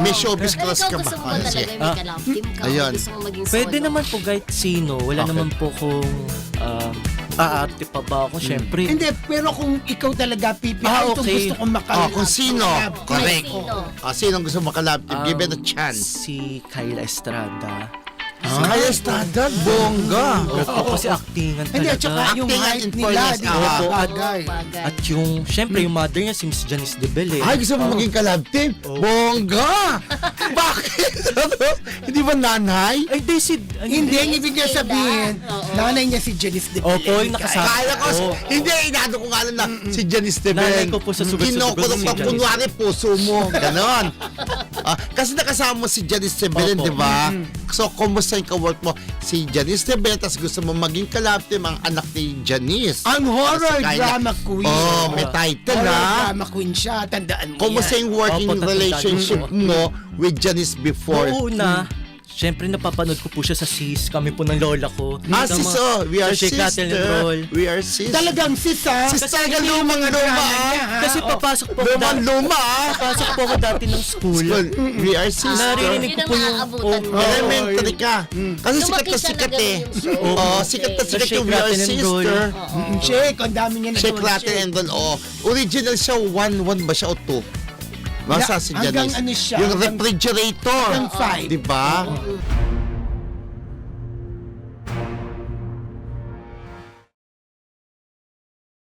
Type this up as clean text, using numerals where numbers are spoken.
may showbiz class ka ba? Gusto mo talaga yung may ka-love team ka. Ayun. Gusto mo maging solo. Pwede naman po kahit sino. Wala Okay. naman po kung aarte pa ba ako, syempre. Hindi, pero kung ikaw talaga, Pipi, itong okay. gusto kong makalap. Kung sino. Correct. Sino? Sinong gusto makalab team? Give it a chance. Si Kyla Estrada. Kaya standard, bongga. Opo, kasi actingan Hindi, at saka talaga. yung Acting height and nila, fairness, di ba? Opo. Bagay. Bagay. At yung, syempre, yung mother niya, si Miss Janice De Bel eh. Ay, gusto mo maging kalab team? Bongga! Bakit? Hindi ba nanay? Ay, di si... Hindi, ang ibig niya sabihin, Oo. nanay niya si Janice de Opo, yung nakasama. Kaya ko, Oo. hindi, inado ko nga lang na si Janice De Nanay Bel. ko po sa sugat-sugat Kinukulong si pa, Janice. kunwari puso mo. Ganon. Kasi nakasama mo si Janice De Bel, Opo. di ba? So, kumusta yung ka-work mo? Si Janice De Bel, tapos gusto mo maging kalab team ang anak ni Janice. Ang horror Kasi kaya- drama queen. Oh, may title Horror na. drama queen siya, tandaan mo Kumusta yan. yung working Opo, tatandaan relationship ko. mo with Janice before? Noong una, syempre napapanood ko po siya sa sis, kami po ng lola ko. Sa Sis, mga- we are sa Shake, Rattle, and Roll. sister. We are sister. Talagang sis, ha? Sis talaga lumang luma. Kasi papasok po ako Lumang luma. papasok po ako dati ng school. We are sister. Naririnig ko Yun po ang yung... naaabutan mo. Elementary ka. Kasi sikat Lumaki na siya sikat na eh. ganun yung show. Oo, sikat na Sa sikat Shake, yung We are Rattle, and Roll. sister. Shake, ang dami niya na Shake, Rattle, and Roll. Oo. Original siya, 1 ba siya o 2? Basta si Hanggang Janice. ano siya, Yung hanggang- refrigerator. hanggang 5. Diba?